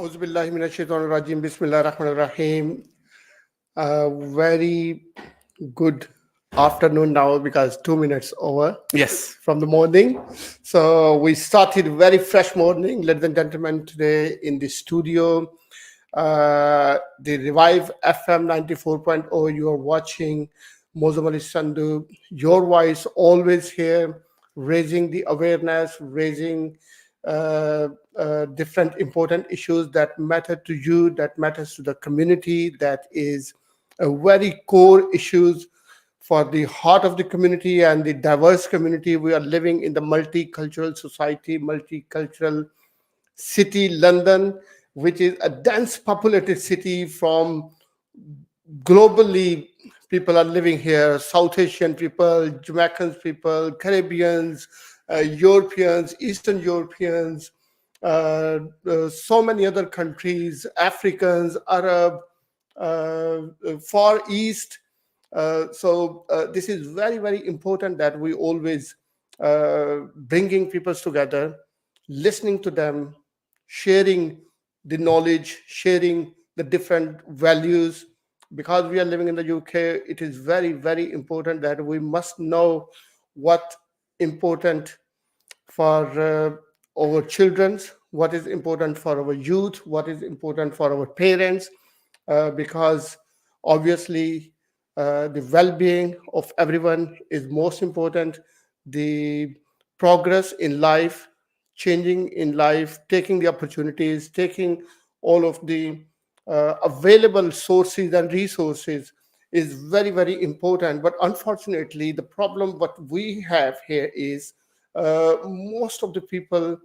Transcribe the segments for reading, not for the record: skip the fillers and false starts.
Auzu billahi minash shaitanir rajim. Bismillahir rahmanir rahim. Very good afternoon now because 2 minutes over Yes. from the morning. So we started very fresh morning, ladies and gentlemen, today in the studio. The Revive FM 94.0. You are watching Muazzam Sandhu. Your voice always here, raising the awareness, raising different important issues that matter to you, that matters to the community, that is a very core issues for the heart of the community and the diverse community. We are living in the multicultural society, multicultural city, London, which is a dense populated city. From globally, people are living here: South Asian people, Jamaicans people, Caribbeans, Europeans, Eastern Europeans, so many other countries, Africans, Arab, Far East. This is very, very important that we always bringing people together, listening to them, sharing the knowledge, sharing the different values. Because we are living in the UK, it is very, very important that we must know what important for our children, what is important for our youth, what is important for our parents, because obviously the well-being of everyone is most important. The progress in life, changing in life, taking the opportunities, taking all of the available sources and resources is very, very important. But unfortunately, the problem what we have here is most of the people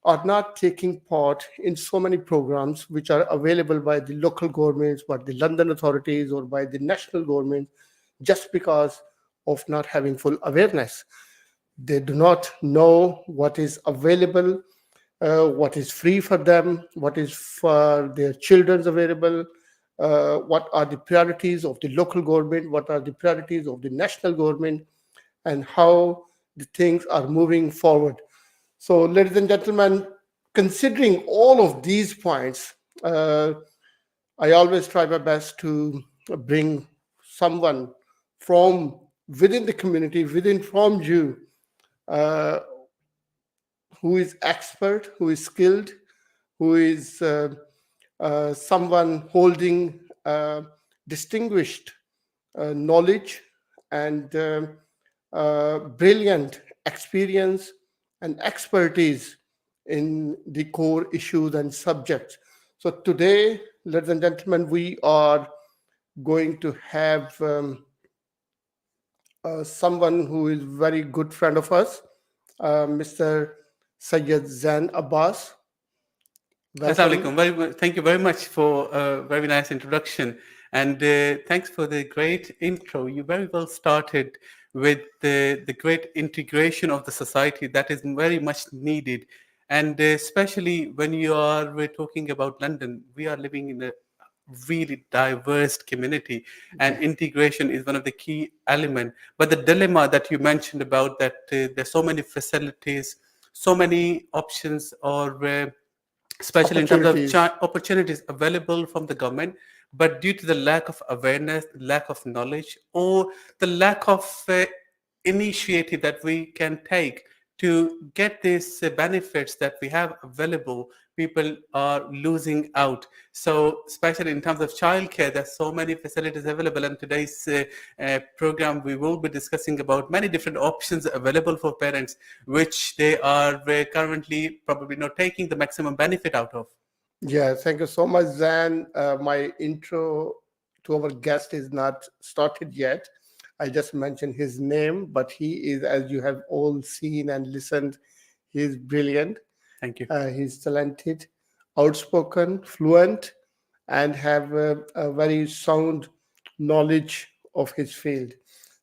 are not taking part in so many programs which are available by the local governments, by the London authorities, or by the national government, just because of not having full awareness. They do not know what is available, what is free for them, what is for their children's available, what are the priorities of the local government, what are the priorities of the national government, and how the things are moving forward. So, ladies and gentlemen, considering all of these points, uh, I always try my best to bring someone from within the community, within from you, uh, who is expert, who is skilled, who is someone holding distinguished knowledge and brilliant experience and expertise in the core issues and subjects. So today, ladies and gentlemen, we are going to have someone who is very good friend of us, Mr. Syed Zain Abbas. Assalamu Welcome. alaikum. Thank you very much for a very nice introduction. And thanks for the great intro. You very well started with the great integration of the society that is very much needed. And especially when you are we're talking about London, we are living in a really diverse community, and Yeah. integration is one of the key element. But the dilemma that you mentioned about that there's so many facilities, so many options, or especially in terms of Opportunities. opportunities available from the government, but due to the lack of awareness, lack of knowledge, or the lack of initiative that we can take to get these benefits that we have available, people are losing out. So especially in terms of childcare, there's so many facilities available. And today's program, we will be discussing about many different options available for parents, which they are currently probably not taking the maximum benefit out of. Yeah, thank you so much, Zan. My intro to our guest is not started yet. I just mentioned his name, but he is, as you have all seen and listened, he is brilliant. Thank you. He's talented, outspoken, fluent, and have a very sound knowledge of his field.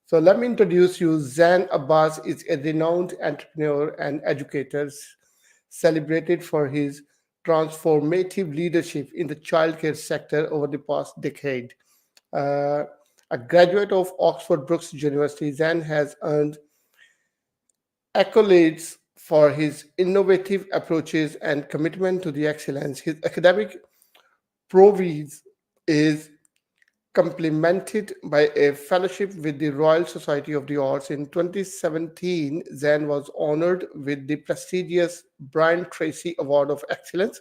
So let me introduce you. Zain Abbas is a renowned entrepreneur and educator, celebrated for his transformative leadership in the childcare sector over the past decade. Uh, a graduate of Oxford Brookes University, Zain has earned accolades for his innovative approaches and commitment to the excellence. His academic prowess is complemented by a fellowship with the Royal Society of the Arts. In 2017, Zain was honored with the prestigious Brian Tracy Award of Excellence,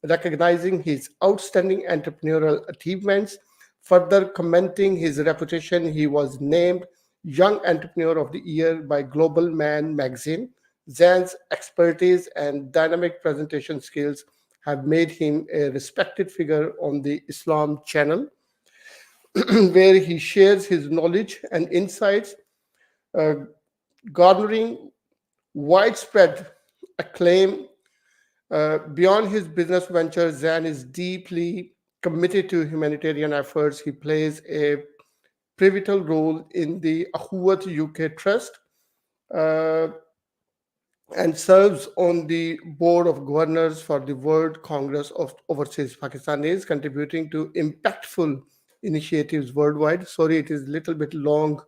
recognizing his outstanding entrepreneurial achievements. Further commenting his reputation, he was named Young Entrepreneur of the Year by Global Man magazine. Zain's expertise and dynamic presentation skills have made him a respected figure on the Islam channel, where he shares his knowledge and insights, uh, garnering widespread acclaim. Beyond his business ventures, Zain is deeply committed to humanitarian efforts. He plays a pivotal role in the Ahuwat UK Trust, uh, and serves on the board of governors for the World Congress of Overseas Pakistanis, contributing to impactful initiatives worldwide. Sorry, it is a little bit long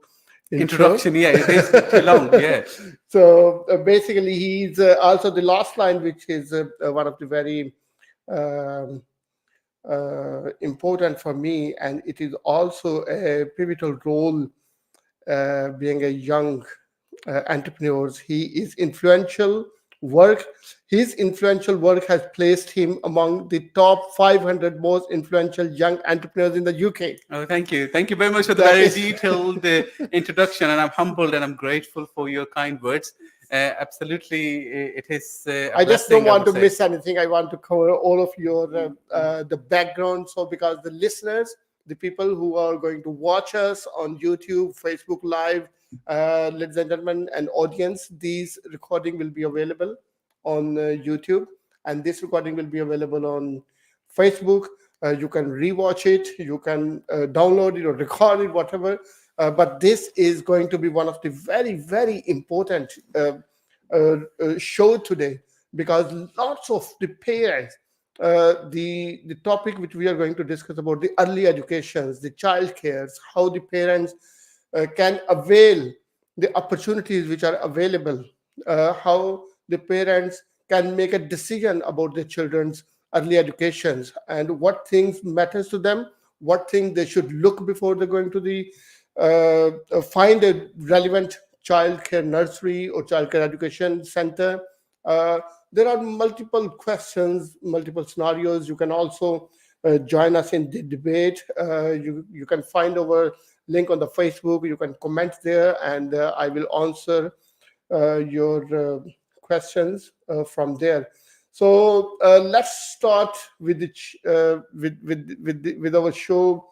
intro. Introduction, yeah, it is too long. Yeah. So basically, he's also the last line, which is one of the very um, important for me, and it is also a pivotal role being a young entrepreneurs. He is influential work. His influential work has placed him among the top 500 most influential young entrepreneurs in the UK. Oh, thank you. Thank you very much for the That very is, detailed introduction, and I'm humbled and I'm grateful for your kind words. Absolutely, it is a I just don't blessing, I want would to say. miss anything. I want to cover all of your the background. So because the listeners, the people who are going to watch us on YouTube, Facebook Live, ladies and gentlemen, and audience, these recording will be available on YouTube, and this recording will be available on Facebook. You can rewatch it, you can download it or record it, whatever. But this is going to be one of the very, very important show today, because lots of the parents, the topic which we are going to discuss about the early educations, the child cares, how the parents can avail the opportunities which are available, how the parents can make a decision about their children's early educations, and what things matters to them, what things they should look before they're going to the find a relevant childcare nursery or childcare education center. Uh, there are multiple questions, multiple scenarios. You can also join us in the debate. You can find our link on the Facebook. You can comment there, and I will answer your questions from there. So let's start with with our show,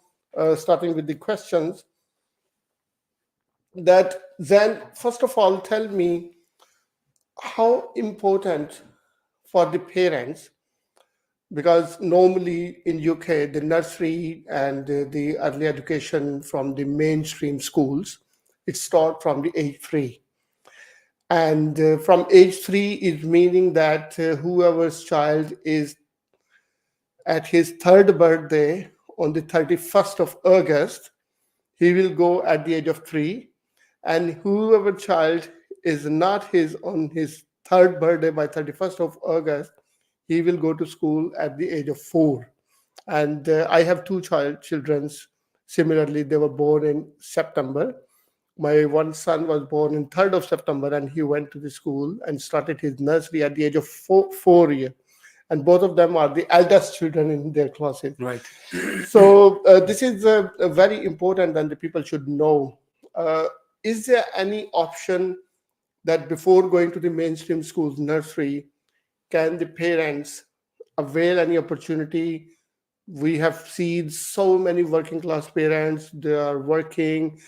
starting with the questions. That then, first of all, tell me how important for the parents, because normally in UK the nursery and the early education from the mainstream schools, it starts from the age 3, and from age 3 is meaning that whoever's child is at his third birthday on the 31st of August, he will go at the age of 3, and whoever child is not his on his third birthday by 31st of August, he will go to school at the age of 4. And I have two children's. Similarly, they were born in September. My one son was born in 3rd of September, and he went to the school and started his nursery at the age of 4 years. And both of them are the eldest children in their classes. Right. So this is very important, and the people should know. Uh, is there any option that before going to the mainstream schools nursery, can the parents avail any opportunity? We have seen so many working class parents, they are working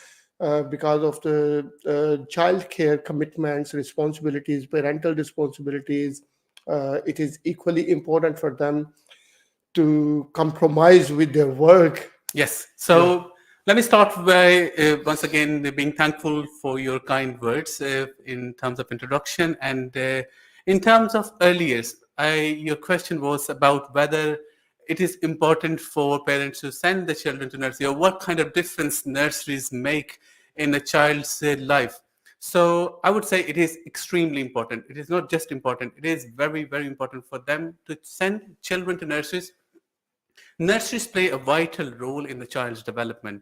because of the child care commitments, responsibilities, parental responsibilities. It is equally important for them to compromise with their work. Yes. Yeah. So let me start by once again being thankful for your kind words in terms of introduction, and in terms of early years. Your question was about whether it is important for parents to send the children to nursery, or what kind of difference nurseries make in a child's life. So I would say it is extremely important. It is not just important, it is very, very important for them to send children to nurseries. Nurseries play a vital role in the child's development.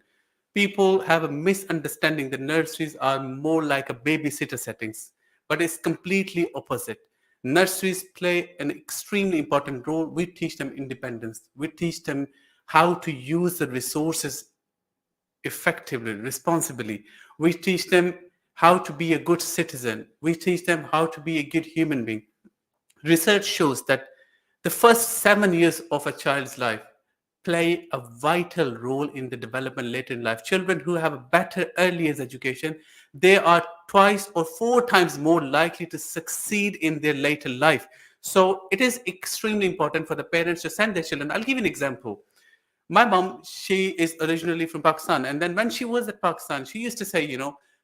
People have a misunderstanding that nurseries are more like a babysitter settings, but it's completely opposite. Nurseries play an extremely important role. We teach them independence. We teach them how to use the resources effectively, responsibly. We teach them how to be a good citizen. We teach them how to be a good human being. Research shows that the first 7 years of a child's life play a vital role in the development later in life. Children who have a better early years education, they are twice or four times more likely to succeed in their later life. So it is extremely important for the parents to send their children. I'll give you an example. My mom, she is originally from Pakistan, and then when she was at Pakistan, she used to say,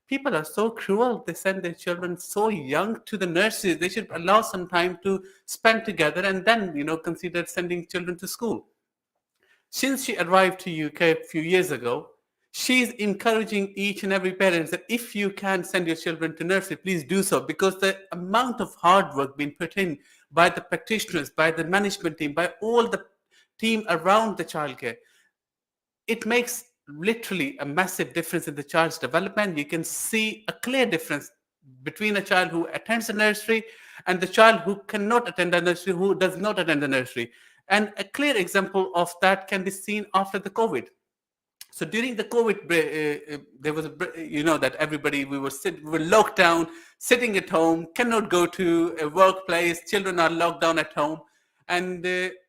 people are so cruel. They send their children so young to the nurseries. They should allow some time to spend together and then, consider sending children to school. Since she arrived to UK a few years ago, she's encouraging each and every parent that if you can send your children to nursery, please do so, because the amount of hard work being put in by the practitioners, by the management team, by all the team around the childcare, it makes literally a massive difference in the child's development. You can see a clear difference between a child who attends a nursery and the child who cannot attend a nursery, who does not attend the nursery. And a clear example of that can be seen after the COVID. So during the COVID, there was that everybody, we were locked down, sitting at home, cannot go to a workplace, children are locked down at home. And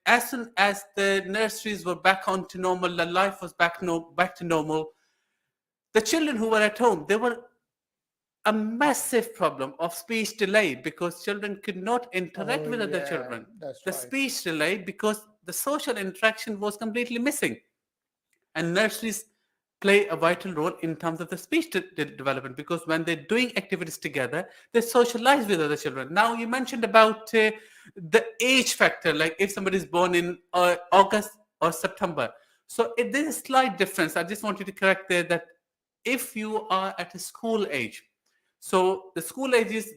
as soon as the nurseries were back onto normal, the life was back to normal, the children who were at home, there were a massive problem of speech delay because children could not interact with other children. That's The right. speech delay because the social interaction was completely missing. And nurseries play a vital role in terms of the speech development, because when they're doing activities together, they socialize with other children. Now, you mentioned about the age factor, like if somebody is born in August or September. So there's a slight difference. I just want you to correct there that if you are at a school age, so the school age is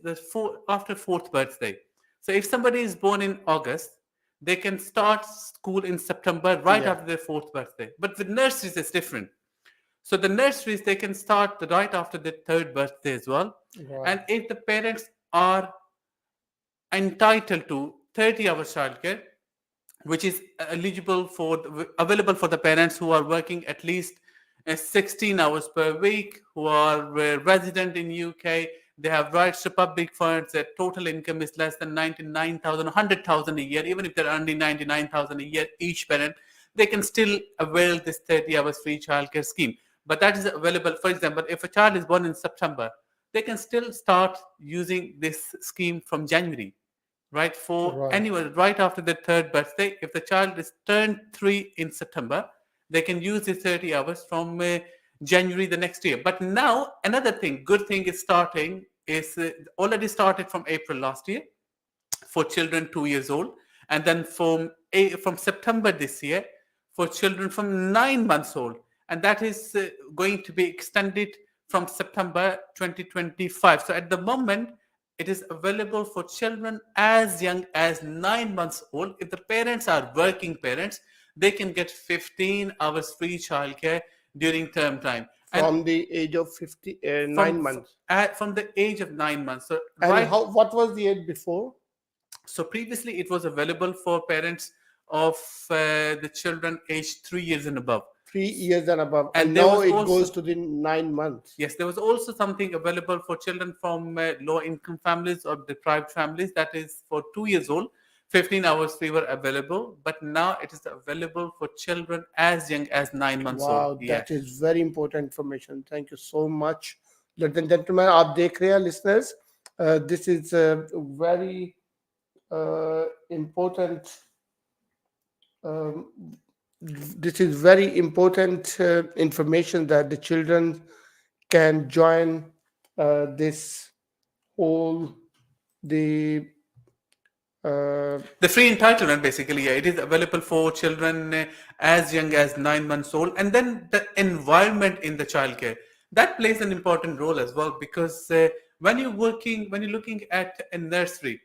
after fourth birthday. So if somebody is born in August, they can start school in September, right after their fourth birthday. But with nurseries, it's different. So the nurseries, they can start right after their third birthday as well. Right. And if the parents are entitled to 30 hours childcare, which is available for the parents who are working at least 16 hours per week, who are resident in UK. They have rights to public funds. Their total income is less than 99,000, 100,000 a year. Even if they're earning 99,000 a year, each parent, they can still avail this 30 hours free childcare scheme. But that is available. For example, if a child is born in September, they can still start using this scheme from January, right? For anyone, right after their third birthday. If the child is turned 3 in September, they can use the 30 hours from January the next year. But now, another good thing is already started from April last year for children 2 years old. And then from September this year for children from 9 months old. And that is going to be extended from September 2025. So at the moment, it is available for children as young as 9 months old. If the parents are working parents, they can get 15 hours free childcare during term time. From the age of 9 months. From the age of 9 months. So what was the age before? So previously, it was available for parents of the children aged 3 years and above. 3 years and above. And now it goes to the 9 months. Yes, there was also something available for children from low-income families or deprived families. That is for 2 years old. 15 hours free were available, but now it is available for children as young as 9 months old. Wow, that is very important information. Thank you so much. Ladies and gentlemen, aap dekh rahe hain, listeners. This is a very important. This is very important information that the children can join this whole the free entitlement, basically. It is available for children as young as 9 months old. And then the environment in the childcare. that plays an important role as well, because when you're looking at a nursery,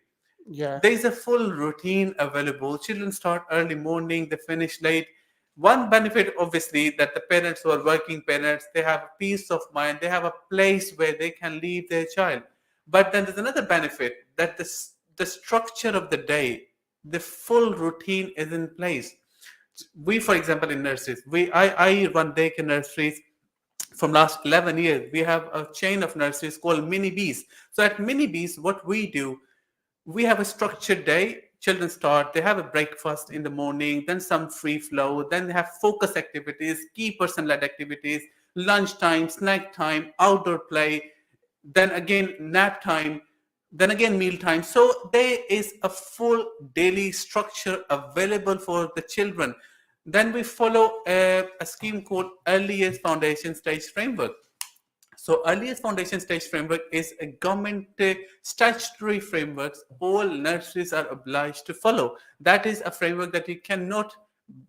Yeah. there is a full routine available. Children start early morning, they finish late. One benefit, obviously, that the parents who are working parents, they have a peace of mind, they have a place where they can leave their child. But then there's another benefit, that the structure of the day, the full routine is in place. We, for example, in nurseries, I run daycare nurseries from last 11 years. We have a chain of nurseries called Mini Bees. So at Mini Bees, what we do, we have a structured day. Children start, they have a breakfast in the morning, then some free flow, then they have focus activities, key person led activities, lunchtime, snack time, outdoor play, then again nap time, then again meal time. So there is a full daily structure available for the children. Then we follow a scheme called Early Years Foundation Stage Framework. So earliest foundation stage framework is a government statutory frameworks all nurseries are obliged to follow. That is a framework that you cannot,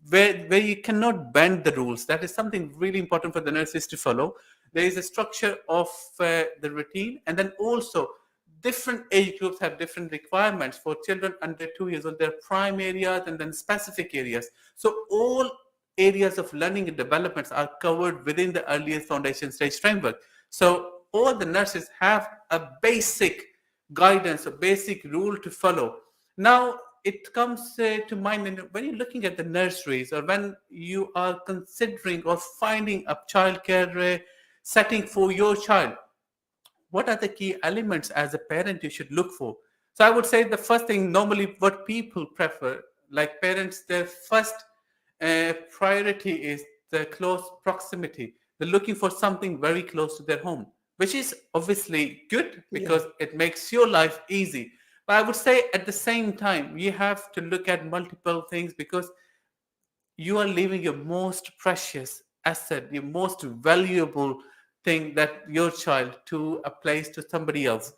where you cannot bend the rules. That is something really important for the nurseries to follow. There is a structure of the routine, and then also different age groups have different requirements. For children under 2 years old, there are prime areas and then specific areas. So all areas of learning and developments are covered within the earliest foundation stage framework. So all the nurses have a basic guidance, a basic rule to follow. Now it comes to mind when you're looking at the nurseries, or when you are considering or finding a childcare setting for your child, what are the key elements as a parent you should look for? So I would say the first thing, normally what people prefer, like parents, their first priority is the close proximity. They're looking for something very close to their home, which is obviously good Yeah. because it makes your life easy. But I would say at the same time, you have to look at multiple things, because you are leaving your most precious asset, your most valuable thing, that your child, to a place, to somebody else.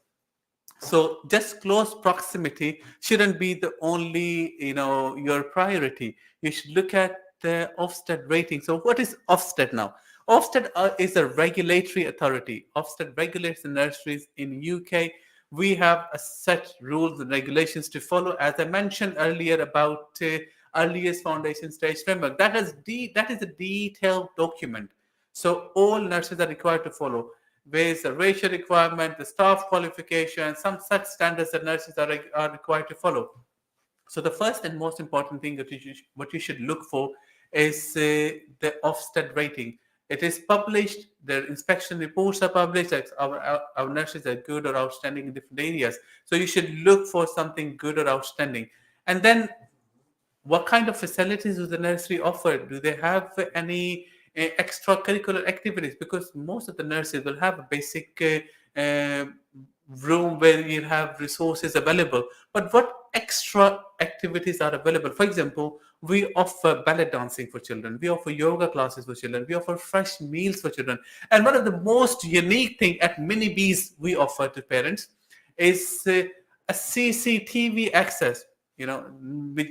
So just close proximity shouldn't be the only, your priority. You should look at the Ofsted rating. So what is Ofsted now? Ofsted is a regulatory authority. Ofsted regulates the nurseries in UK. We have a set rules and regulations to follow. As I mentioned earlier about earliest foundation stage framework, that is a detailed document. So all nurses are required to follow. There's a ratio requirement, the staff qualification, some such standards that nurses are required to follow. So the first and most important thing that what you should look for is the Ofsted rating. It is published. The inspection reports are published. Like our nurses are good or outstanding in different areas. So you should look for something good or outstanding. And then, what kind of facilities do the nursery offer? Do they have any extracurricular activities? Because most of the nurseries will have a basic room where you have resources available. But what extra activities are available? For example, we offer ballet dancing for children. We offer yoga classes for children. We offer fresh meals for children. And one of the most unique thing at Mini Bees we offer to parents is a CCTV access. With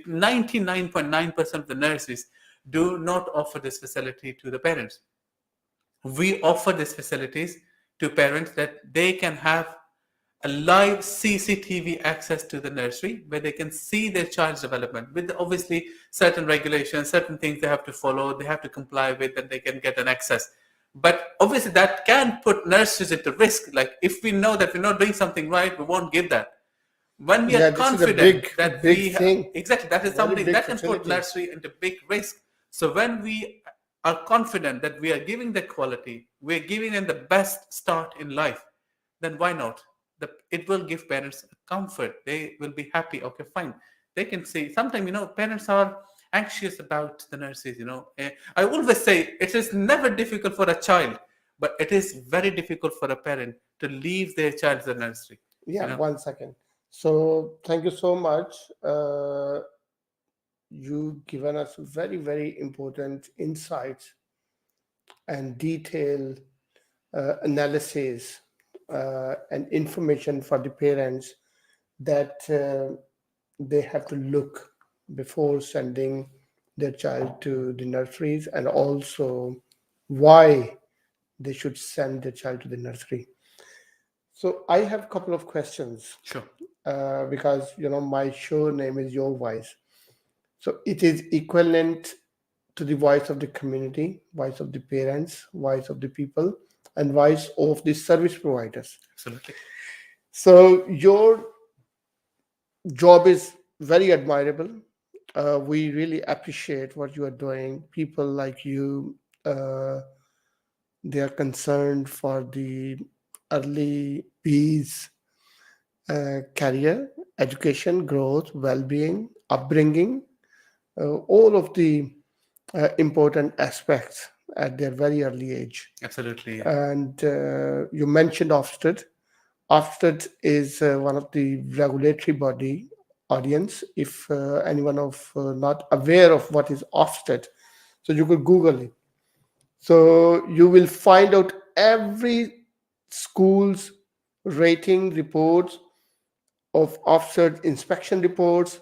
99.9% of the nurses do not offer this facility to the parents. We offer these facilities to parents, that they can have a live CCTV access to the nursery, where they can see their child's development with obviously certain regulations, certain things they have to follow, they have to comply with, and they can get an access. But obviously that can put nurses into risk. Like, if we know that we're not doing something right, we won't give that. When we are Yeah, this is a confident big, that big thing. exactly, that is Very something big that can put facility. nursery into big risk. So when we are confident that we are giving the quality, we're giving them the best start in life, then why not? It will give parents comfort. They will be happy. Okay, fine. They can see. Sometimes, parents are anxious about the nurses. I always say it is never difficult for a child, but it is very difficult for a parent to leave their child at the nursery. Yeah, You know. 1 second. So thank you so much. You given us very, very important insights and detailed analysis and information for the parents that they have to look before sending their child to the nurseries, and also why they should send their child to the nursery. So I have a couple of questions, Sure. because my show name is Your Voice. So it is equivalent to the voice of the community, voice of the parents, voice of the people, and voice of the service providers. Absolutely. So your job is very admirable. We really appreciate what you are doing. People like you, uh, they are concerned for the early peace, career, education, growth, well-being, upbringing, all of the important aspects at their very early age. Absolutely. Yeah. And you mentioned Ofsted. Ofsted is one of the regulatory body audience. If anyone of not aware of what is Ofsted, so you could Google it. So you will find out every school's rating reports of Ofsted inspection reports,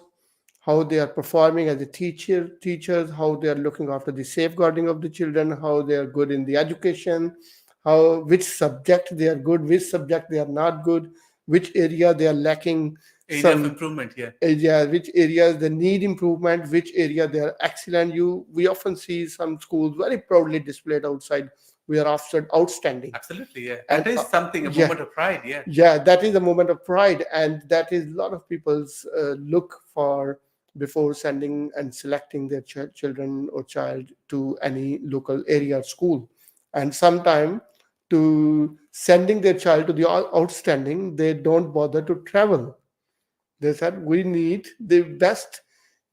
how they are performing as a teachers, how they are looking after the safeguarding of the children, how they are good in the education, how which subject they are good, which subject they are not good, which area they are lacking Area of some improvement. Yeah. area, which areas they need improvement, which area they are excellent. We often see some schools very proudly displayed outside. We are Ofsted outstanding, Absolutely. Yeah. That and is something, a yeah, moment of pride. Yeah. yeah, that is a moment of pride, and that is a lot of people's look for before sending and selecting their children or child to any local area school. And sometime to sending their child to the outstanding, they don't bother to travel. They said we need the best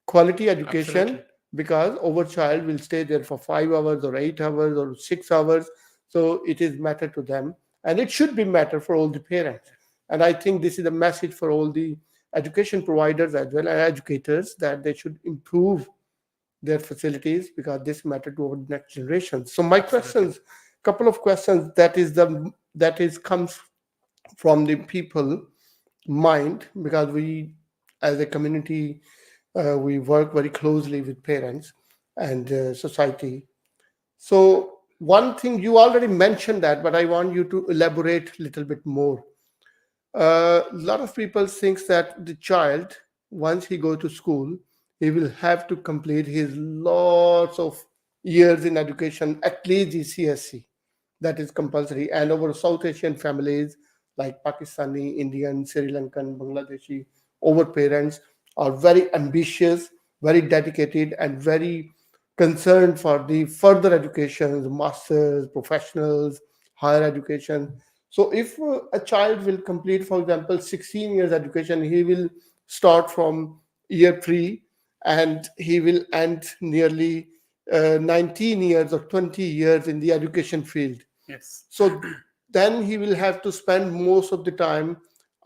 quality education, Absolutely. because our child will stay there for 5 hours or 8 hours or 6 hours. So it is matter to them, and it should be matter for all the parents. And I think this is a message for all the education providers as well and educators, that they should improve their facilities, because this matter to our next generation. So my Absolutely. questions, couple of questions, that is comes from the people mind, because we as a community, we work very closely with parents and society. So one thing you already mentioned that, but I want you to elaborate a little bit more. A lot of people thinks that the child, once he go to school, he will have to complete his lots of years in education, at least GCSE. That is compulsory. And our South Asian families like Pakistani, Indian, Sri Lankan, Bangladeshi, our parents are very ambitious, very dedicated, and very concerned for the further education, masters, professionals, higher education. So if a child will complete, for example, 16 years education, he will start from year 3, and he will end nearly 19 years or 20 years in the education field. Yes. So then he will have to spend most of the time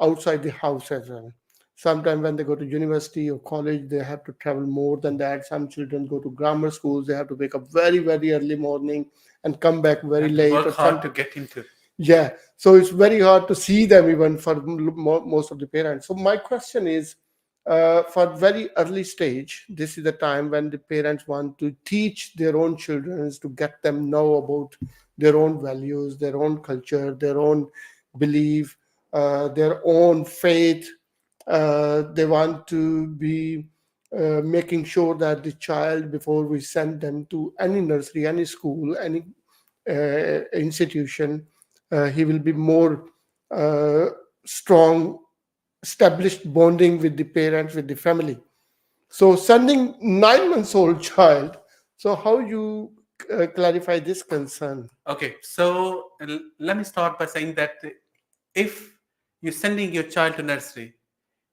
outside the house as well. Sometimes when they go to university or college, they have to travel more than that. Some children go to grammar schools, they have to wake up very, very early morning and come back very Have to late. work Or hard some, to get into. yeah, so it's very hard to see them even for most of the parents. So my question is, for very early stage, this is the time when the parents want to teach their own children, to get them know about their own values, their own culture, their own belief, their own faith. They want to be making sure that the child, before we send them to any nursery, any school, any institution, he will be more uh, strong, established bonding with the parents, with the family. So sending 9 months old child, so how you clarify this concern? Okay. So let me start by saying that if you're sending your child to nursery,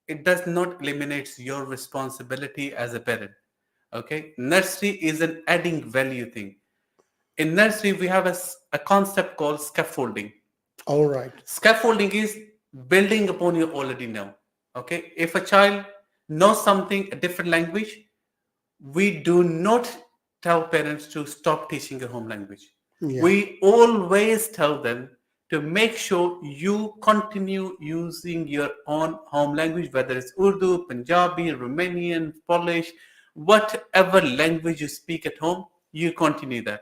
it does not eliminate your responsibility as a parent. Okay. Nursery is an adding value thing. In nursery, we have a concept called scaffolding. All right. Scaffolding is building upon you already know. Okay. If a child knows something, a different language, we do not tell parents to stop teaching your home language. Yeah. We always tell them to make sure you continue using your own home language, whether it's Urdu, Punjabi, Romanian, Polish, whatever language you speak at home, you continue that.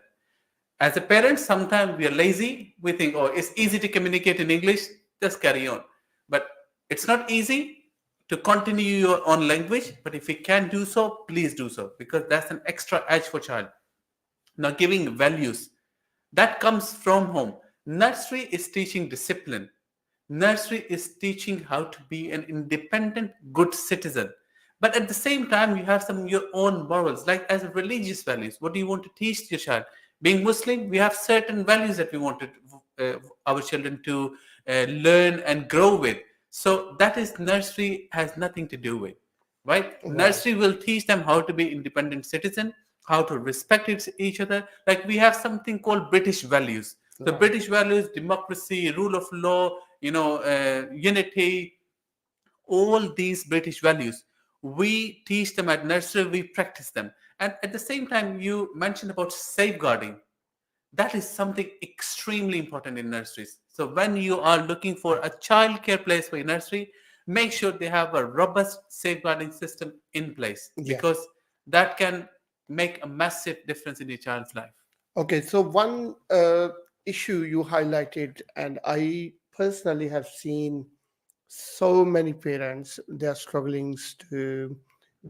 As a parent, sometimes we are lazy. We think, oh, it's easy to communicate in English, just carry on. But it's not easy to continue your own language. But if you can do so, please do so, because that's an extra edge for child. Now, giving values that comes from home. Nursery is teaching discipline. Nursery is teaching how to be an independent, good citizen. But at the same time, you have some your own morals, like as religious values. What do you want to teach your child? Being Muslim, we have certain values that we wanted our children to learn and grow with. So that is nursery has nothing to do with, right? Right. Nursery will teach them how to be independent citizen, how to respect each other. Like we have something called British values. The Right. British values, democracy, rule of law, unity, all these British values. We teach them at nursery, we practice them. And at the same time, you mentioned about safeguarding. That is something extremely important in nurseries. So when you are looking for a childcare place for your nursery, make sure they have a robust safeguarding system in place, Yeah. because that can make a massive difference in your child's life. Okay. So one issue you highlighted, and I personally have seen so many parents, they are struggling to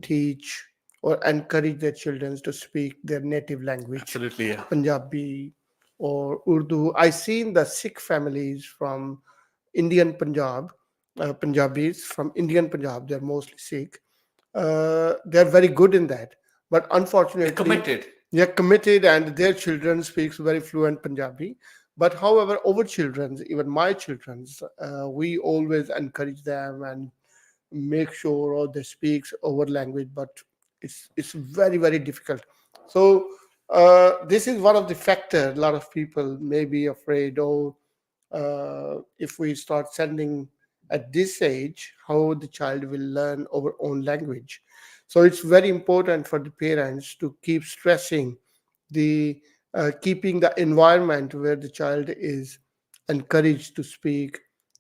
teach or encourage their children to speak their native language, Absolutely, yeah. Punjabi or Urdu. I seen the Sikh families from Indian Punjab, Punjabis from Indian Punjab, they're mostly Sikh. They're very good in that, but They're unfortunately, committed. they're committed, and their children speaks very fluent Punjabi. But however, our children's, even my children's, we always encourage them and make sure or they speaks our language, but it's very very difficult. So this is one of the factor. A lot of people may be afraid, oh, if we start sending at this age, how the child will learn our own language. So it's very important for the parents to keep stressing the keeping the environment where the child is encouraged to speak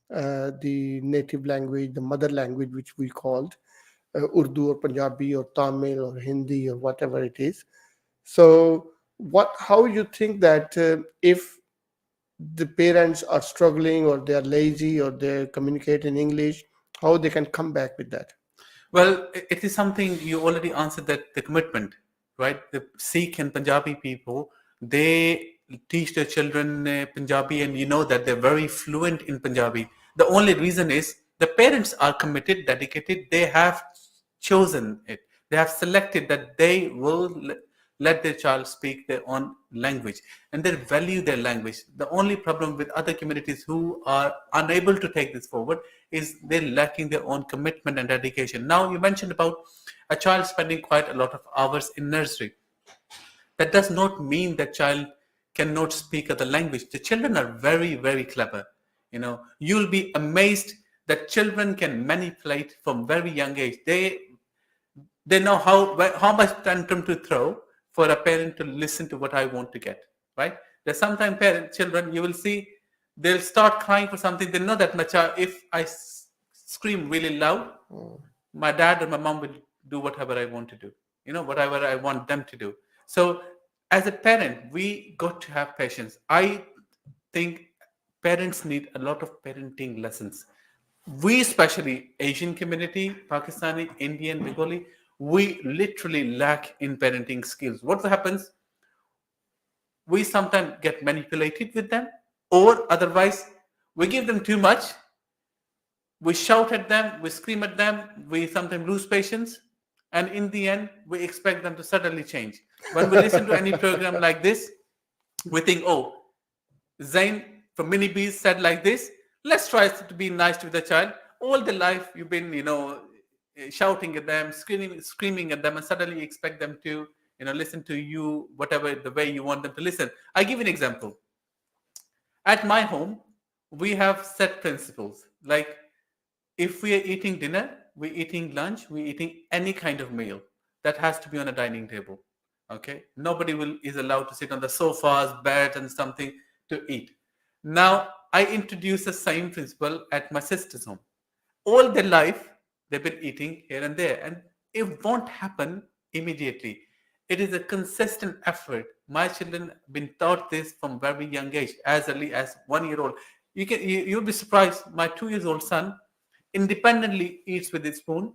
the native language, the mother language, which we called Urdu or Punjabi or Tamil or Hindi or whatever it is. So, how you think that if the parents are struggling or they are lazy or they communicate in English, how they can come back with that? Well, it is something you already answered, that the commitment, right? The Sikh and Punjabi people, they teach their children Punjabi, and you know that they're very fluent in Punjabi. The only reason is the parents are committed, dedicated. They have chosen it. They have selected that they will let their child speak their own language, and they value their language. The only problem with other communities who are unable to take this forward is they're lacking their own commitment and dedication. Now, you mentioned about a child spending quite a lot of hours in nursery. That does not mean that child cannot speak other language. The children are very, very clever. You'll be amazed that children can manipulate from very young age. They know how much tantrum to throw for a parent to listen to what I want to get. Right? There's sometimes children, you will see, they'll start crying for something. They know that my child, if I scream really loud, Mm. my dad or my mom will do whatever I want to do. Whatever I want them to do. So as a parent, we got to have patience. I think parents need a lot of parenting lessons. We, especially Asian community, Pakistani, Indian, Bengali, we literally lack in parenting skills. What happens? We sometimes get manipulated with them, or otherwise we give them too much. We shout at them, we scream at them, we sometimes lose patience, and in the end we expect them to suddenly change. When we listen to any program like this, we think, oh, Zain from Mini Bees said like this. Let's try to be nice to the child. All the life you've been, shouting at them, screaming at them, and suddenly you expect them to, listen to you, whatever the way you want them to listen. I give an example. At my home, we have set principles. Like if we are eating dinner, we're eating lunch, we're eating any kind of meal, that has to be on a dining table. Okay, nobody will is allowed to sit on the sofas, bed, and something to eat. Now I introduce the same principle at my sister's home. All their life they've been eating here and there, and it won't happen immediately. It is a consistent effort. My children have been taught this from very young age, as early as 1 year old. You'll be surprised. My 2 years old son independently eats with his spoon.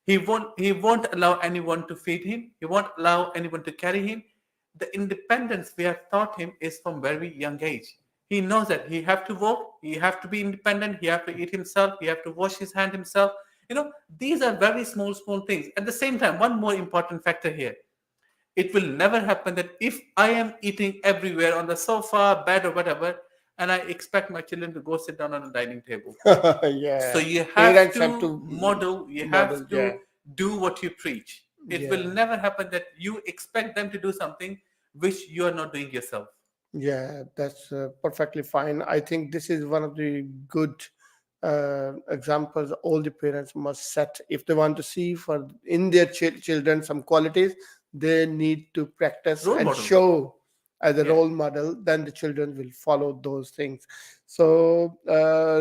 He won't allow anyone to feed him. He won't allow anyone to carry him. The independence we have taught him is from very young age. He knows that he have to walk, he have to be independent, he have to eat himself, he have to wash his hand himself. These are very small things. At the same time, one more important factor here. It will never happen that if I am eating everywhere on the sofa, bed, or whatever, and I expect my children to go sit down on a dining table. So Yeah, you have parents have to to model, you model. have Yeah, to do what you preach. It will yeah. never happen that you expect them to do something which you are not doing yourself. Yeah, that's perfectly fine. I think this is one of the good examples all the parents must set if they want to see for in their children some qualities. They need to practice Role and model. show as a Yeah. role model. Then the children will follow those things. So,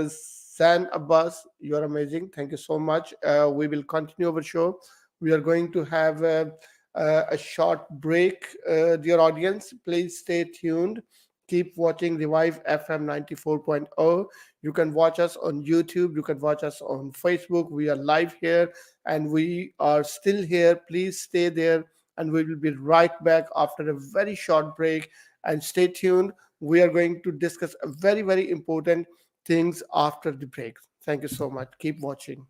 San Abbas, you are amazing. Thank you so much. We will continue our show. We are going to have a short break. Dear audience, please stay tuned. Keep watching Revive FM 94.0. You can watch us on YouTube. You can watch us on Facebook. We are live here and we are still here. Please stay there and we will be right back after a very short break. And stay tuned. We are going to discuss a very important things after the break. Thank you so much. Keep watching.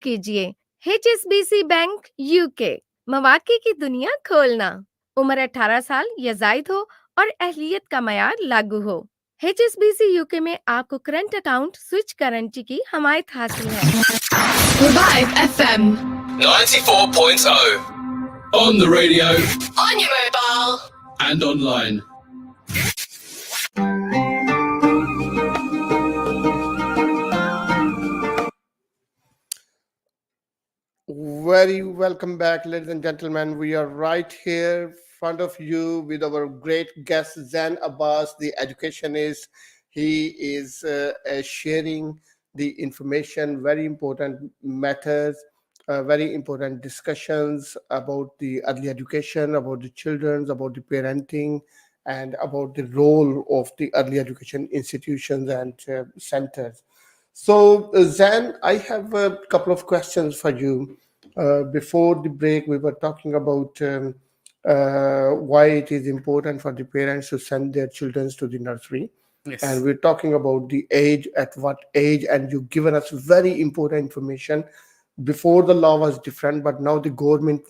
कीजिए HSBC bank UK। मवाक़े की दुनिया खोलना। उम्र 18 साल या जायद हो और अहलियत का मयार लागू हो। HSBC UK में आपको करंट अकाउंट स्विच गारंटी की हमायत हासिल है। Revive FM 94.0 on the radio on your mobile. and online. Very welcome back, ladies and gentlemen. We are right here in front of you with our great guest, Zain Abbas, the educationist. He is sharing the information, very important matters, very important discussions about the early education, about the children, about the parenting, and about the role of the early education institutions and centers. So, Zan, I have a couple of questions for you. Before the break, we were talking about why it is important for the parents to send their children to the nursery. Yes. And we're talking about the age, at what age, and you've given us very important information. Before the law was different, but now the government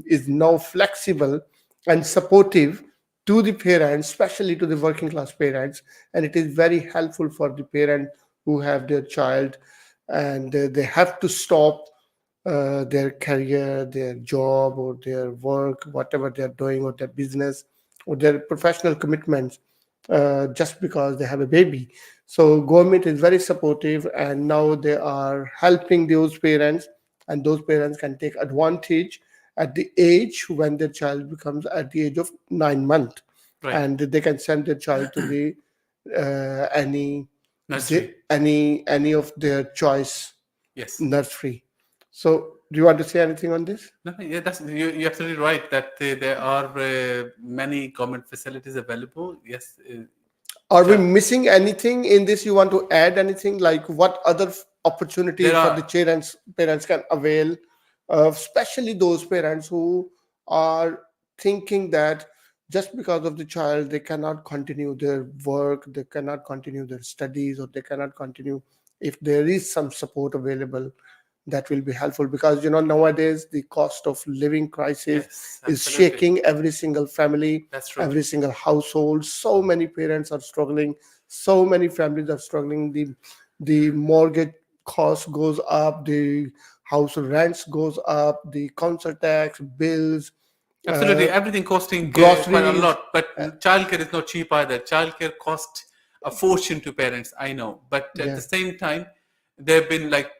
is now flexible and supportive to the parents, especially to the working class parents, and it is very helpful for the parent who have their child, and they have to stop their career, their job, or their work, whatever they're doing, or their business, or their professional commitments, just because they have a baby. So government is very supportive, and now they are helping those parents, and those parents can take advantage at the age when their child becomes at the age of 9 months, Right. and they can send their child to the any Nursery. any of their choice Yes. nursery. So, do you want to say anything on this? No, yeah, you're absolutely right that there are many government facilities available. Yes. Are we Yeah. missing anything in this? You want to add anything, like what other opportunities There for are- the parents can avail, especially those parents who are thinking that just because of the child they cannot continue their work, they cannot continue their studies, or they cannot continue if there is some support available that will be helpful, because nowadays the cost of living crisis Yes, is absolutely. shaking every single family, That's true. every single household. So many parents are struggling, so many families are struggling. The mortgage cost goes up, the house rents goes up, the council tax bills, Absolutely, everything costing quite a groceries. lot. But childcare is not cheap either. Childcare cost a fortune to parents, I know. But at Yeah. the same time, there have been like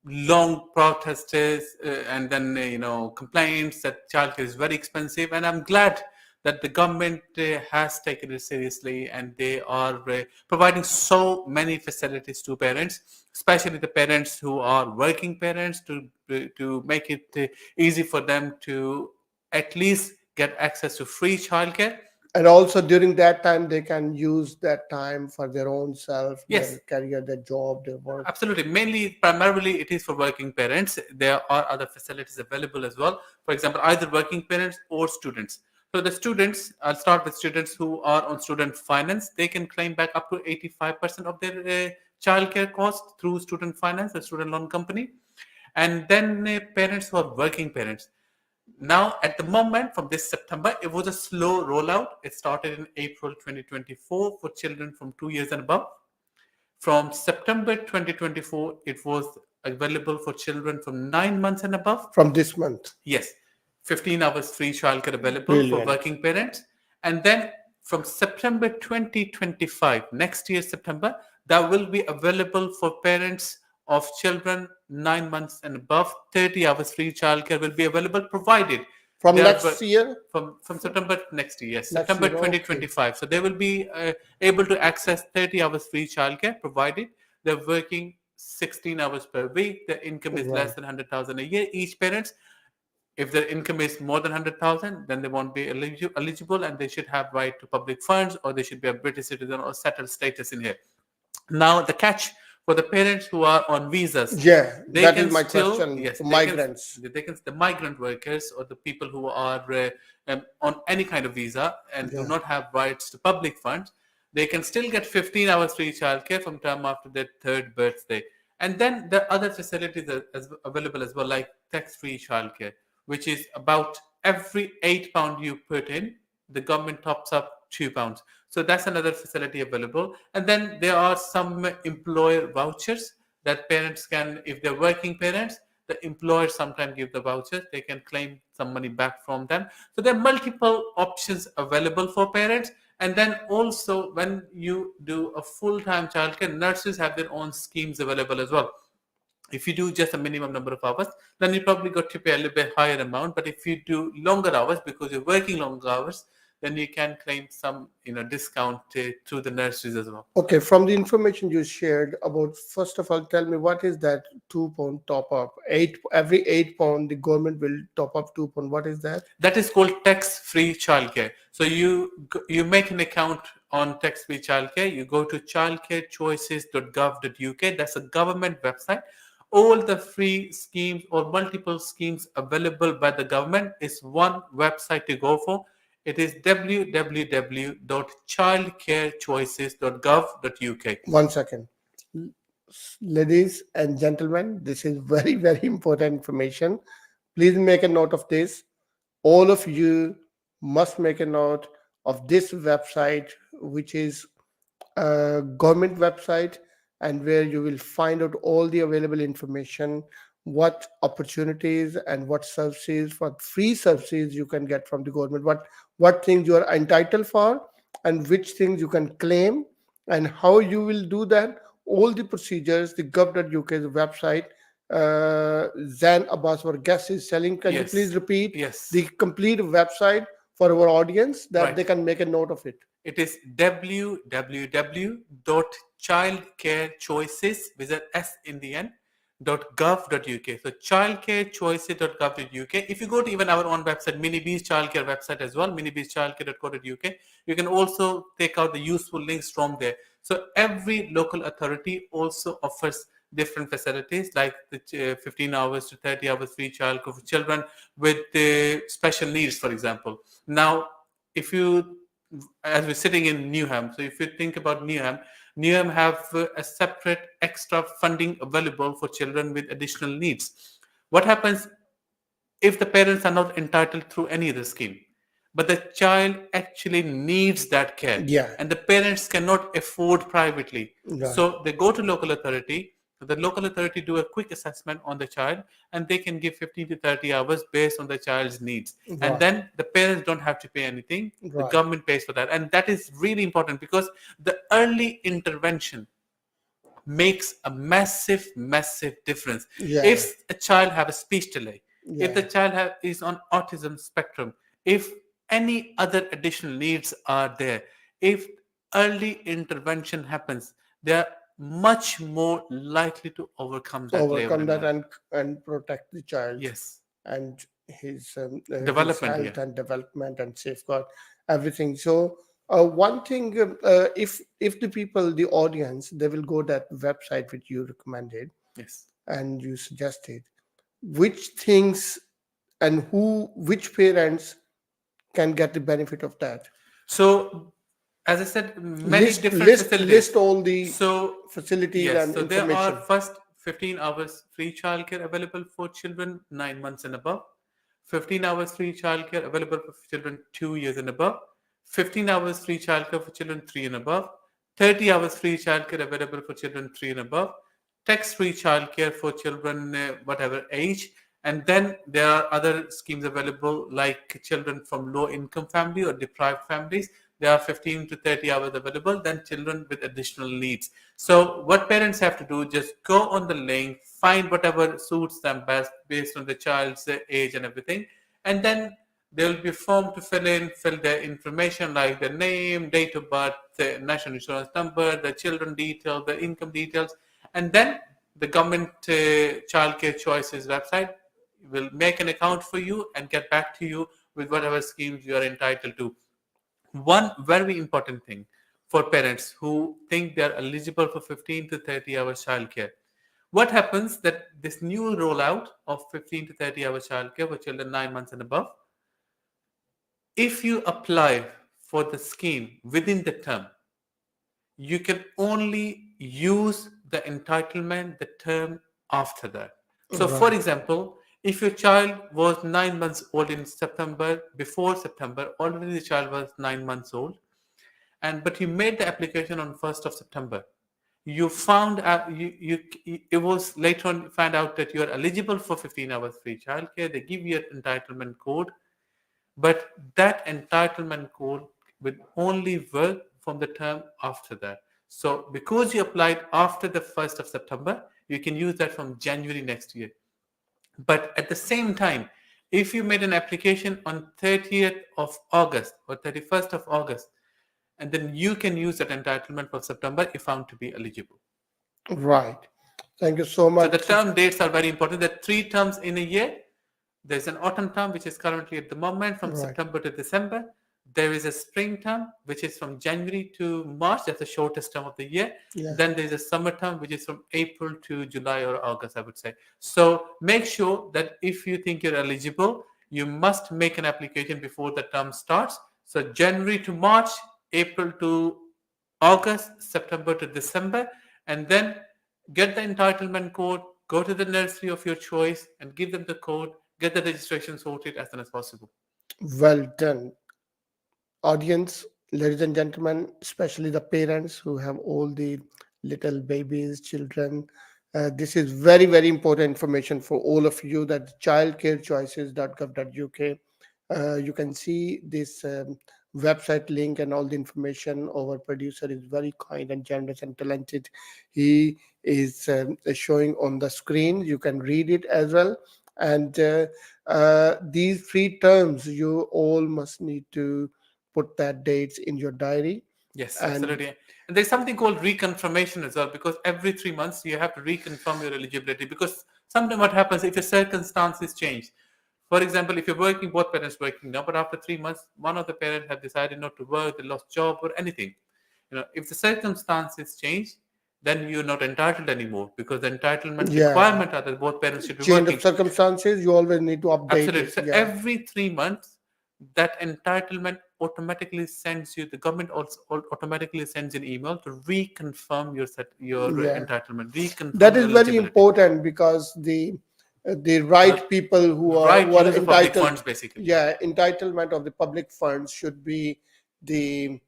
long protests and then complaints that childcare is very expensive. And I'm glad that the government has taken it seriously, and they are providing so many facilities to parents, especially the parents who are working parents, to make it easy for them to at least get access to free childcare. And also during that time they can use that time for their own self, Yes. their career, their job, their work. Absolutely. Primarily, it is for working parents. There are other facilities available as well. For example, either working parents or students. So the students, I'll start with students who are on student finance. They can claim back up to 85% of their childcare cost through student finance, a student loan company. And then parents who are working parents. Now, at the moment, from this September, it was a slow rollout. It started in April 2024 for children from 2 years and above. From September 2024, it was available for children from 9 months and above. From this month. Yes, 15 hours free childcare available for Brilliant. working parents. And then from September 2025, next year, September, that will be available for parents of children 9 months and above. 30 hours free childcare will be available, provided From they are next year? from September next year, yes, Next September year, okay. 2025. So they will be able to access 30 hours free childcare, provided they're working 16 hours per week. Their income is less Right. than 100,000 a year. Each parent, if their income is more than 100,000, then they won't be eligible, and they should have right to public funds, or they should be a British citizen or settled status in here. Now, the catch for the parents who are on visas, Yeah, they that can is my still, question. yes, For they migrants. the migrant workers or the people who are on any kind of visa and do Yeah. not have rights to public funds, they can still get 15 hours free childcare from time after their third birthday. And then there are other facilities available as well, like tax-free childcare, which is about every £8 you put in, the government tops up £2. So that's another facility available. And then there are some employer vouchers that parents can, if they're working parents, the employer sometimes give the vouchers, they can claim some money back from them. So there are multiple options available for parents. And then also when you do a full-time childcare, nurses have their own schemes available as well. If you do just a minimum number of hours, then you probably got to pay a little bit higher amount. But if you do longer hours because you're working longer hours, then you can claim some discount through the nurseries as well. Okay, from the information you shared about, first of all, tell me what is that £2 top up? Every £8 the government will top up £2. What is that? That is called tax-free childcare. So you make an account on tax-free childcare. You go to childcarechoices.gov.uk. That's a government website. All the free schemes or multiple schemes available by the government is one website to go for. It is www.childcarechoices.gov.uk. 1 second. Ladies and gentlemen, this is very, very important information. Please make a note of this. All of you must make a note of this website, which is a government website, and where you will find out all the available information, what opportunities and what services, what free services you can get from the government, what things you are entitled for, and which things you can claim, and how you will do that. All the procedures, the gov.uk's website. Zain Abbas, our guest, is selling. Can you Yes. please repeat Yes. the complete website for our audience that Right. they can make a note of it? It is www.childcarechoices with an S in the end .gov.uk. So childcarechoices.gov.uk. If you go to even our own website, Minibees childcare website as well, minibeeschildcare.co.uk, you can also take out the useful links from there. So every local authority also offers different facilities like the 15 hours to 30 hours free childcare for children with special needs, for example. Now, if you, as we're sitting in Newham, so if you think about Newham have a separate extra funding available for children with additional needs. What happens if the parents are not entitled through any other scheme, but the child actually needs that care, Yeah. and the parents cannot afford privately? Right. So they go to local authority. The local authority do a quick assessment on the child, and they can give 15 to 30 hours based on the child's needs. Right. And then the parents don't have to pay anything. The Right. government pays for that. And that is really important because the early intervention makes a massive, massive difference. Yeah. If a child have a speech delay, Yeah. if the child is on autism spectrum, if any other additional needs are there, if early intervention happens, they are much more likely to overcome that later Overcome in that life. and protect the child. Yes. And his Development, health yeah. and development and safeguard everything. So one thing, if the people, the audience, they will go that website which you recommended Yes. and you suggested, which things and which parents can get the benefit of that? So, as I said, many different facilities. List all the So, facilities yes, and so there information. are first 15 hours free childcare available for children 9 months and above, 15 hours free childcare available for children 2 years and above, 15 hours free childcare for children 3 and above, 30 hours free childcare available for children 3 and above, tax-free childcare for children whatever age. And then there are other schemes available like children from low-income family or deprived families. There are 15 to 30 hours available, then children with additional needs. So what parents have to do, just go on the link, find whatever suits them best based on the child's age and everything. And then there will be a form to fill their information like the name, date of birth, the national insurance number, the children details, the income details. And then the government childcare choices website will make an account for you and get back to you with whatever schemes you are entitled to. One very important thing for parents who think they are eligible for 15 to 30 hours childcare. What happens that this new rollout of 15 to 30 hours childcare for children 9 months and above, if you apply for the scheme within the term, you can only use the entitlement, the term after that. So, for Right. example, if your child was 9 months old in September, before September, already the child was 9 months old, and but you made the application on 1st of September. You found out it was later on found out that you are eligible for 15 hours free childcare. They give you an entitlement code, but that entitlement code will only work from the term after that. So because you applied after the 1st of September, you can use that from January next year. But at the same time, if you made an application on 30th of August or 31st of August, and then you can use that entitlement for September if found to be eligible. Right. Thank you so So the much. term dates are very important. There are 3 terms in a year. There's an autumn term, which is currently at the moment from Right. September to December. There is a spring term, which is from January to March. That's the shortest term of the year. Yeah. Then there's a summer term, which is from April to July or August, I would say. So make sure that if you think you're eligible, you must make an application before the term starts. So January to March, April to August, September to December, and then get the entitlement code, go to the nursery of your choice and give them the code, get the registration sorted as soon as possible. Well done. Audience, ladies and gentlemen, especially the parents who have all the little babies, children. This is very, very important information for all of you. That childcarechoices.gov.uk. You can see this website link and all the information. Our producer is very kind and generous and talented. He is showing on the screen. You can read it as well. And these 3 terms, you all must need to put that dates in your diary. Yes, And- absolutely. And there's something called reconfirmation as well, because every 3 months you have to reconfirm your eligibility. Because sometimes what happens if your circumstances change. For example, if you're working, both parents working now, but after 3 months, one of the parents have decided not to work, they lost job or anything. If the circumstances change, then you're not entitled anymore, because the entitlement Yeah. requirement are that both parents should be change working. of circumstances, you always need to update Absolutely. it. So Yeah. every 3 months, that entitlement automatically sends you, the government also automatically sends an email to reconfirm your Yeah. entitlement. Reconfirm That your is very eligibility. important, because the right people who are Right who are use of public entitled, funds, basically. yeah, entitlement of the public funds should be the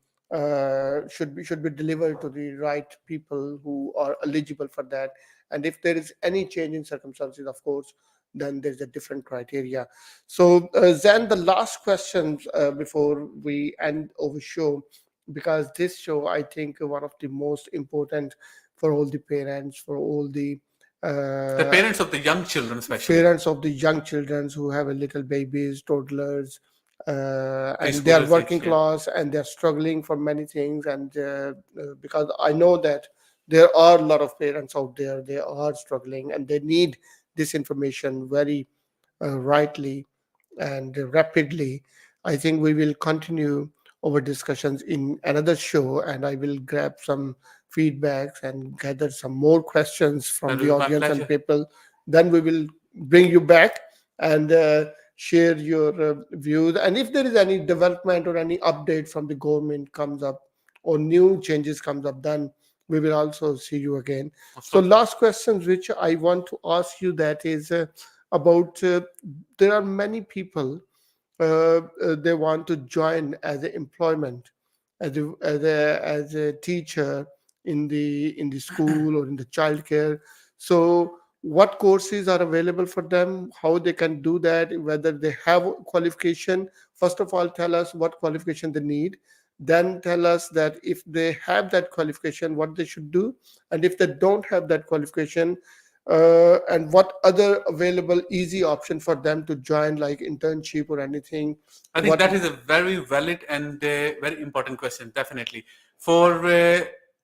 should be delivered to the right people who are eligible for that. And if there is any change in circumstances, of course, then there's a different criteria. So Zain, the last questions before we end our show, because this show, I think, one of the most important for all the parents, for all the Parents of the young children, especially. parents of the young children who have a little babies, toddlers, and they are Preschoolers working age, yeah. class and they're struggling for many things. And because I know that there are a lot of parents out there, they are struggling and they need this information very rightly and rapidly. I think we will continue our discussions in another show, and I will grab some feedbacks and gather some more questions from That the will be my audience and pleasure. people. Then we will bring you back and share your views. And if there is any development or any update from the government comes up or new changes comes up, then we will also see you again. So last questions which I want to ask you, that is about there are many people they want to join as a employment as a teacher in the school or in the childcare. So what courses are available for them, how they can do that, whether they have qualification. First of all, tell us what qualification they need, then tell us that if they have that qualification, what they should do, and if they don't have that qualification, and what other available easy option for them to join, like internship or anything. I think What- that is a very valid and very important question, definitely. For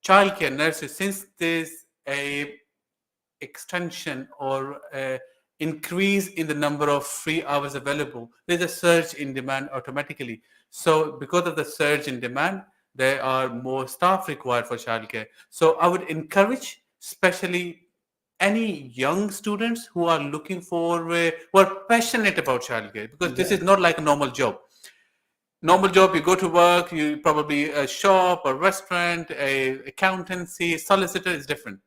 childcare nurses, since there's a extension or increase in the number of free hours available, there's a surge in demand automatically. So because of the surge in demand, there are more staff required for childcare. So I would encourage, especially any young students who are looking for, who are passionate about childcare, because this is not like a normal job. Normal job, you go to work, you probably a shop, a restaurant, a accountancy, solicitor is different.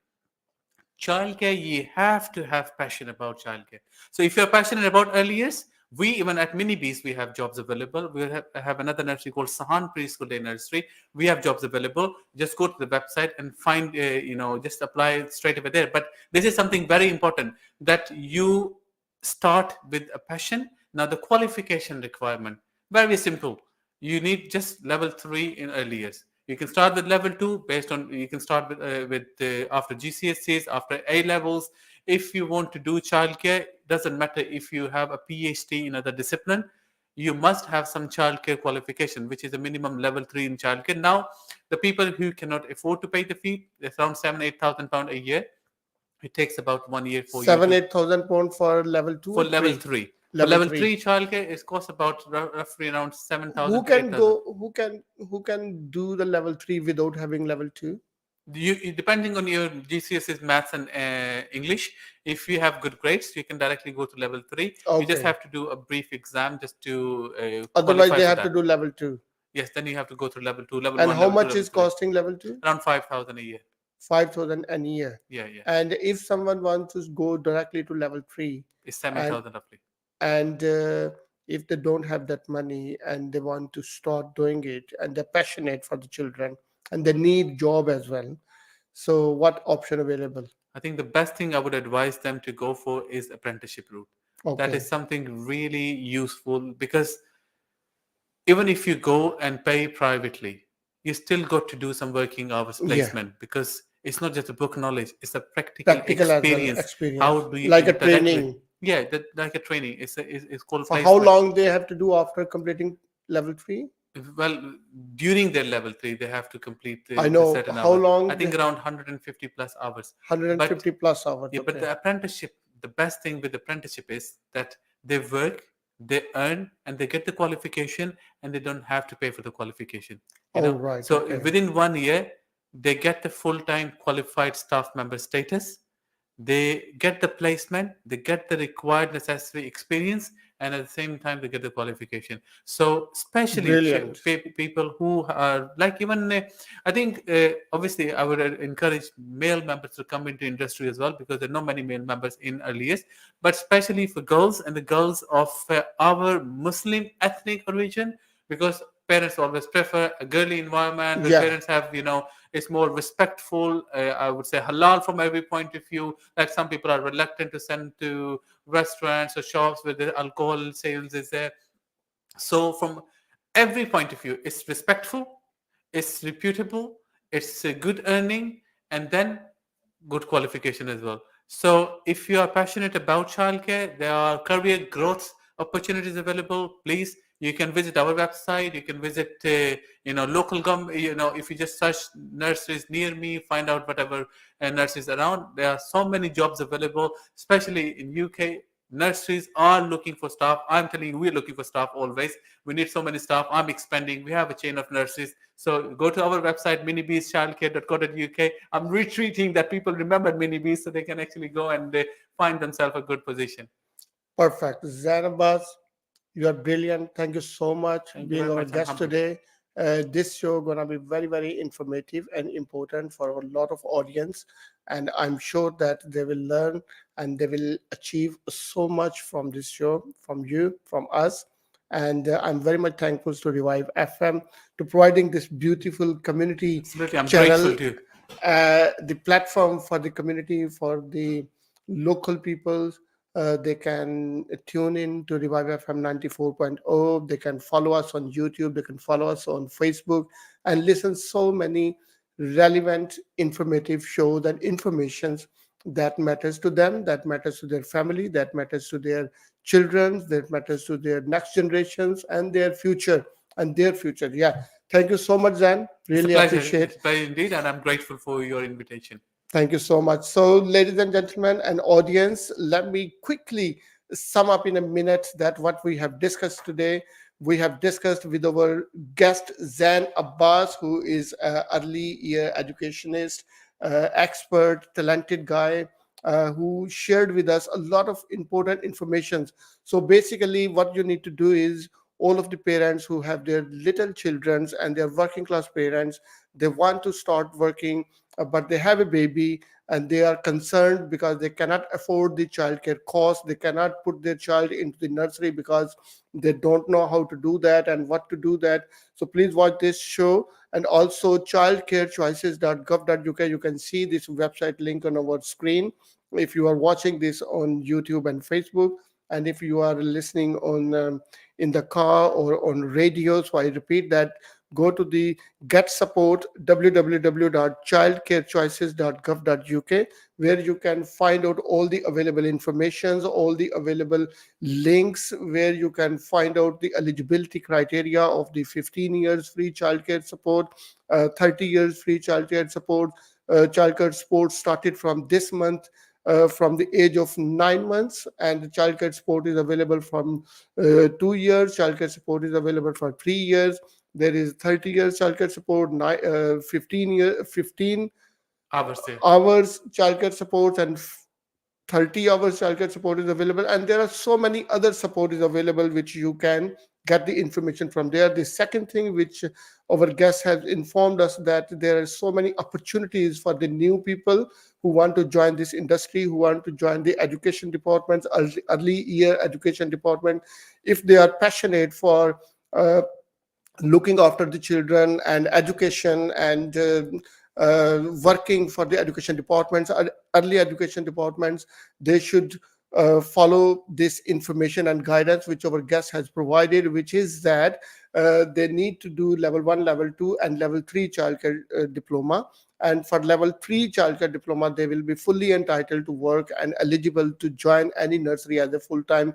childcare, you have to have passion about childcare. So if you're passionate about early years, we even at Mini Bees, we have jobs available. We have another nursery called Sahan Preschool Day Nursery. We have jobs available. Just go to the website and find, just apply straight over there. But this is something very important, that you start with a passion. Now the qualification requirement, very simple. You need just level 3 in early years. You can start with level 2 based on, you can start with after GCSEs, after A levels. If you want to do childcare, doesn't matter if you have a PhD in other discipline, you must have some childcare qualification, which is a minimum level 3 in childcare. Now, the people who cannot afford to pay the fee, it's around 7,000-8,000 pound a year. It takes about 1 year for you 7,000-8,000 pound for level 2 for or level 3? 3. For Level level 3. 3 childcare, it costs about roughly around 7,000 Who to can 8,000. go? Who can do the level 3 without having level 2? Depending on your GCSEs, maths, and English, if you have good grades, you can directly go to level 3. You just Okay. have to do a brief exam just to Otherwise, qualify they for have to that. do level 2. Yes, then you have to go through level 2, level And 1, how level 2, much level is 3. costing level 2? Around 5,000 a year. 5,000 a year. Yeah, yeah. And if someone wants to go directly to level 3, It's and 7,000 roughly. and if they don't have that money and they want to start doing it and they're passionate for the children and they need job as well, so what option available? I think the best thing I would advise them to go for is apprenticeship route. That Okay. is something really useful, because even if you go and pay privately, you still got to do some working hours Yeah. placement, because it's not just a book knowledge, it's a practical Practical as well experience. experience, How do you like a interact with? training. Yeah, like a training. It's called For how placement. long they have to do after completing level 3? Well, during their level 3, they have to complete I the know certain how hours. long I think they, around 150 plus hours. But 150 plus hours. yeah, but Okay. the apprenticeship, the best thing with apprenticeship is that they work, they earn, and they get the qualification, and they don't have to pay for the qualification. All right. So Okay. within 1 year, they get the full-time qualified staff member status. They get the placement, they get the required necessary experience, and at the same time they get the qualification. So especially Brilliant. people who are like, even I think obviously I would encourage male members to come into industry as well, because there are not many male members in early years, but especially for girls and the girls of our Muslim ethnic origin, because parents always prefer a girly environment where Yeah. parents have, it's more respectful. I would say halal from every point of view. Like some people are reluctant to send to restaurants or shops where the alcohol sales is there. So from every point of view, it's respectful, it's reputable, it's a good earning, and then good qualification as well. So if you are passionate about childcare, there are career growth opportunities available. Please, you can visit our website. You can visit, local if you just search nurseries near me, find out whatever nurseries around. There are so many jobs available, especially in UK. Nurseries are looking for staff. I'm telling you, we're looking for staff always. We need so many staff. I'm expanding. We have a chain of nurseries. So go to our website, minibeeschildcare.co.uk. I'm retweeting that people remember Minibees so they can actually go and find themselves a good position. Perfect. Zain Abbas, you are brilliant. Thank you so much Thank you being very our much. I'm guest humbled. today. This show gonna be very, very informative and important for a lot of audience, and I'm sure that they will learn and they will achieve so much from this show, from you, from us. And I'm very much thankful to Revive FM to providing this beautiful community Absolutely. I'm channel, grateful too. the platform for the community, for the local people. They can tune in to Revive FM 94.0. They can follow us on YouTube. They can follow us on Facebook and listen so many relevant, informative shows and informations that matters to them, that matters to their family, that matters to their children, that matters to their next generations and their future Yeah. Thank you so much, Zan. It's a Really pleasure. appreciate. It's a pleasure indeed, and I'm grateful for your invitation. Thank you so much. So, ladies and gentlemen, and audience, let me quickly sum up in a minute that what we have discussed today. We have discussed with our guest Zain Abbas, who is an early year educationist, expert, talented guy, who shared with us a lot of important information. So basically, what you need to do is all of the parents who have their little children and their working class parents, they want to start working, but they have a baby and they are concerned because they cannot afford the childcare cost. They cannot put their child into the nursery because they don't know how to do that and what to do that. So please watch this show. And also childcarechoices.gov.uk. You can see this website link on our screen if you are watching this on YouTube and Facebook. And if you are listening on in the car or on radio, so I repeat that, go to the get support www.childcarechoices.gov.uk, where you can find out all the available informations, all the available links, where you can find out the eligibility criteria of the 15 years free childcare support, 30 years free childcare support. Childcare support started from this month, from the age of 9 months, and the childcare support is available from 2 years. Childcare support is available for 3 years. There is 30 years childcare support, 15 Hours there. hours childcare support, and 30 hours childcare support is available. And there are so many other support is available which you can get the information from there. The second thing which our guest has informed us, that there are so many opportunities for the new people who want to join this industry, who want to join the education departments, early year education department, if they are passionate for looking after the children and education, and working for the education departments, early education departments. They should follow this information and guidance which our guest has provided, which is that they need to do level 1, level 2, and level 3 childcare diploma. And for level 3 childcare diploma, they will be fully entitled to work and eligible to join any nursery as a full-time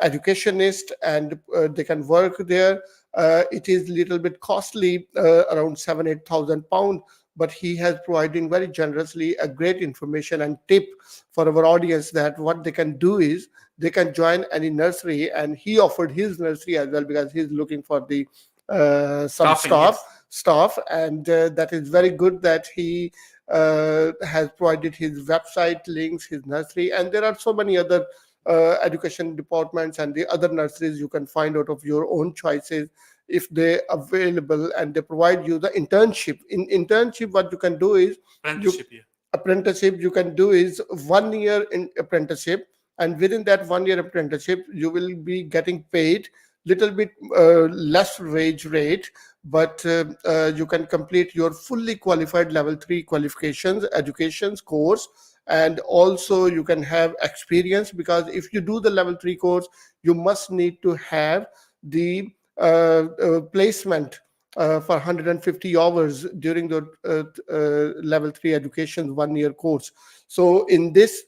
educationist, and they can work there. It is little bit costly, around 7,000-8,000 pounds, but he has providing very generously a great information and tip for our audience, that what they can do is they can join any nursery. And he offered his nursery as well, because he's looking for the some Staffing, staff, and that is very good that he has provided his website links, his nursery. And there are so many other education departments and the other nurseries you can find out of your own choices, if they available, and they provide you the internship. In internship, what you can do is apprenticeship you can do is 1 year in apprenticeship, and within that 1 year apprenticeship you will be getting paid little bit less wage rate, but you can complete your fully qualified level 3 qualifications educations course. And also you can have experience, because if you do the level 3 course, you must need to have the placement for 150 hours during the level 3 education 1 year course. So in this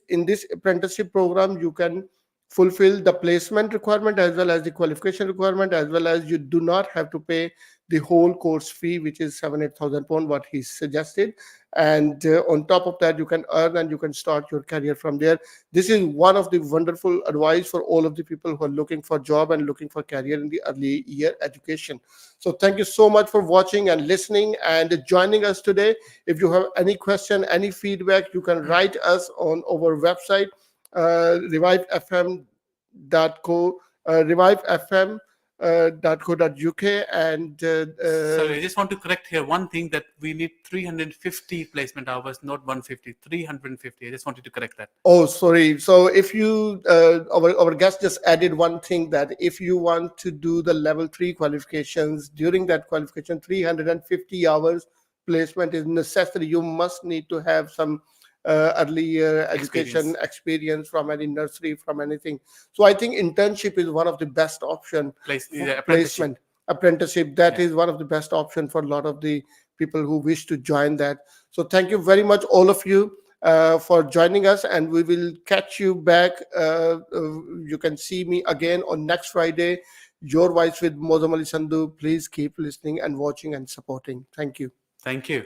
apprenticeship program, you can fulfill the placement requirement as well as the qualification requirement, as well as you do not have to pay the whole course fee, which is 7,000-8,000 pounds, what he suggested. And on top of that, you can earn and you can start your career from there. This is one of the wonderful advice for all of the people who are looking for job and looking for career in the early year education. So thank you so much for watching and listening and joining us today. If you have any question, any feedback, you can write us on our website, revivefm.co, revivefm.co.uk. And sorry, I just want to correct here one thing, that we need 350 placement hours, not 150. 350. I just wanted to correct that. Oh, sorry. So if you our guest just added one thing, that if you want to do the level 3 qualifications, during that qualification 350 hours placement is necessary. You must need to have some early year education experience from any nursery, from anything. So I think internship is one of the best option. Placement apprenticeship, that is one of the best option for a lot of the people who wish to join that. So thank you very much, all of you, for joining us, and we will catch you back. You can see me again on next Friday. Your Voice with Muazzam Ali Sandhu. Please keep listening and watching and supporting. Thank you. Thank you.